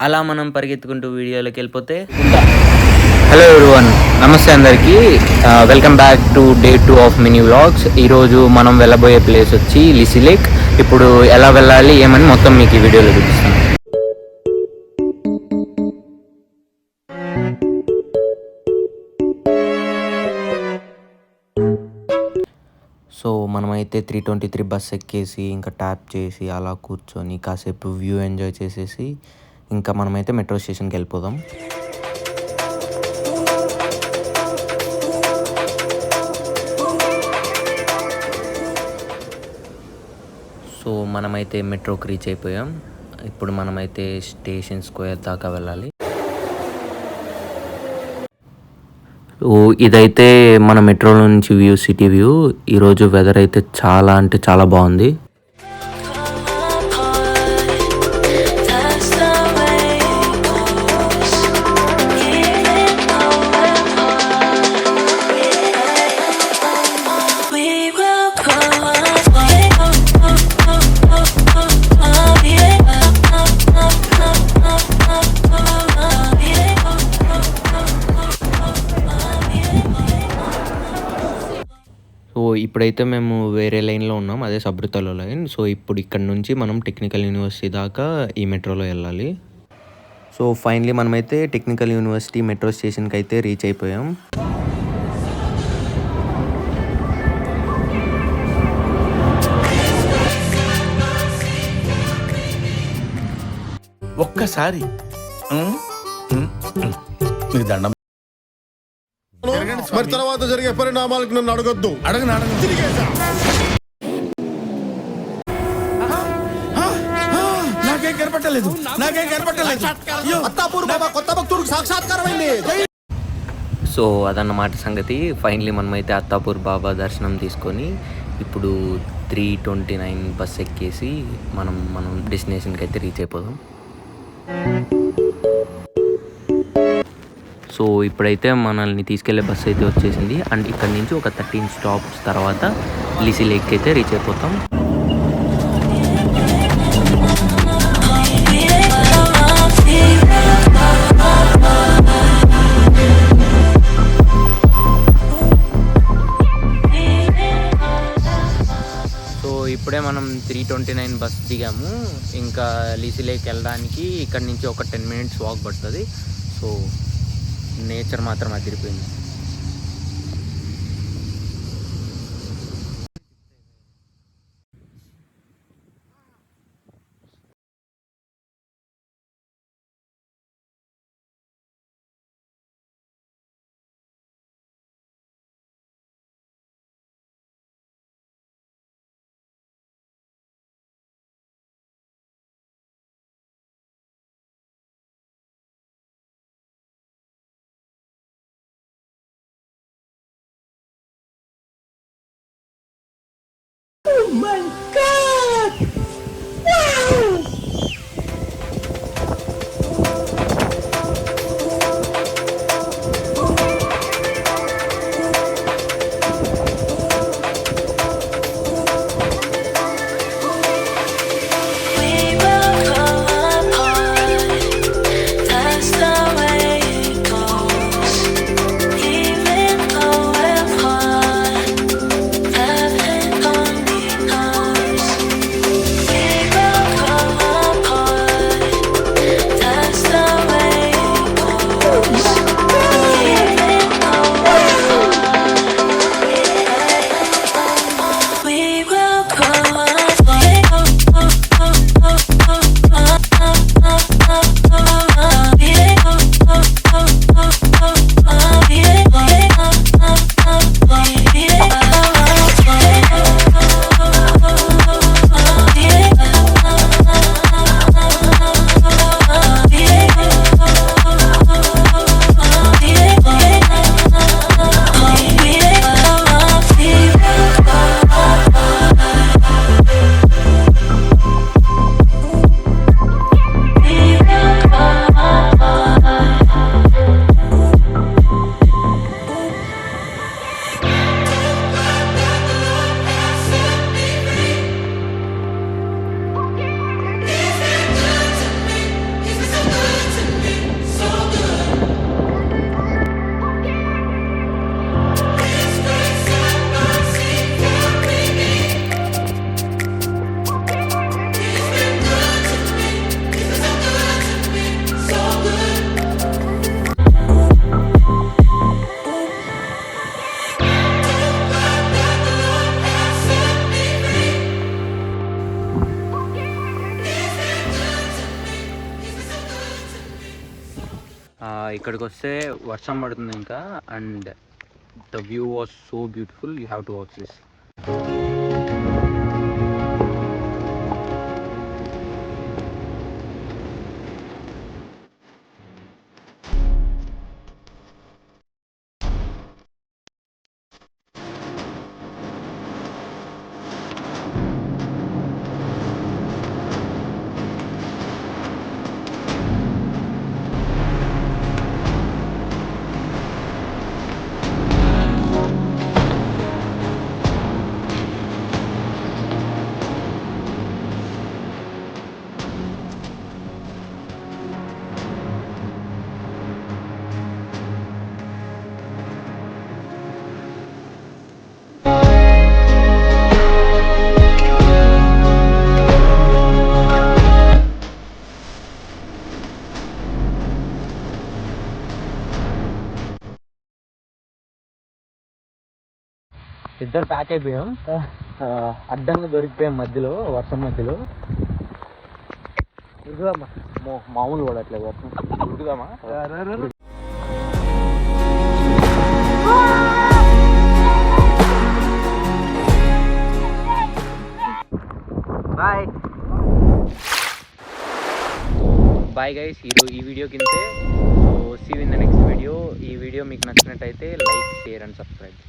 అలా మనం పరిగెత్తుకుంటూ వీడియోలోకి వెళ్ళిపోతే, హలో ఎవ్రీవన్, నమస్తే అందరికీ. Welcome back to day 2 of mini vlogs. ఈరోజు మనం వెళ్ళబోయే ప్లేస్ వచ్చి లిసి లేక్. ఇప్పుడు ఎలా వెళ్ళాలి ఏమని మొత్తం మీకు ఈ వీడియోలో చూపిస్తాను. సో మనమైతే 323 బస్ ఎక్కేసి ఇంకా ట్యాప్ చేసి అలా కూర్చొని కాసేపు వ్యూ ఎంజాయ్ చేసేసి ఇంకా మనమైతే మెట్రో స్టేషన్కి వెళ్ళిపోదాం. సో మనమైతే మెట్రోకి రీచ్ అయిపోయాం. ఇప్పుడు మనమైతే స్టేషన్ స్క్వేర్ దాకా వెళ్ళాలి. ఇదైతే మన మెట్రోలో నుంచి వ్యూ, సిటీ వ్యూ. ఈరోజు వెదర్ అయితే చాలా అంటే చాలా బాగుంది. సో ఇప్పుడైతే మేము వేరే లైన్లో ఉన్నాం, అదే సబ్రితలో లైన్. సో ఇప్పుడు ఇక్కడ నుంచి మనం టెక్నికల్ యూనివర్సిటీ దాకా ఈ మెట్రోలో వెళ్ళాలి. సో ఫైనలీ మనమైతే టెక్నికల్ యూనివర్సిటీ మెట్రో స్టేషన్కి అయితే రీచ్ అయిపోయాం. ఒక్కసారి మీకు దండం. మరి తర్వాత జరిగే పరిణామాలకు నన్ను అడగొద్దు. నాకేం కనపట్టలేదు. అత్తాపూర్ బాబా కొత్త భక్తుడికి సాక్షాత్కారమైంది. సో అదన్నమాట సంగతి. ఫైనలీ మనమైతే అత్తాపూర్ బాబా దర్శనం తీసుకొని ఇప్పుడు 329 బస్ ఎక్కేసి మనం డెస్టినేషన్కి అయితే రీచ్ అయిపోదాం. సో ఇప్పుడైతే మనల్ని తీసుకెళ్లే బస్సు అయితే వచ్చేసింది. అండ్ ఇక్కడ నుంచి ఒక 13 స్టాప్స్ తర్వాత లిసి లేక్ అయితే రీచ్ అయిపోతాం. సో ఇప్పుడే మనం 329 బస్ దిగాము. ఇంకా లిసి లేక్ వెళ్ళడానికి ఇక్కడ నుంచి ఒక 10 minutes వాక్ పడుతుంది. సో నేచర్ మాత్రం అదిరిపోయింది. Oh my God! Wow! Oh ఇక్కడికి వస్తే వర్షం పడుతుంది ఇంకా, and the view was so beautiful. You have to watch this. ఇద్దరు ప్యాక్ అయిపోయాం, అడ్డంగా దొరికిపోయాం మధ్యలో, వర్షం మధ్యలో. ఉరుకుదామా? మామూలు పడట్లేదు వర్షం. ఉరుకుదామా? బాయ్ బాయ్ గైస్, ఈ వీడియో కిందే. So see you in the next video. ఈ వీడియో మీకు నచ్చినట్టయితే లైక్, షేర్ అండ్ సబ్స్క్రైబ్.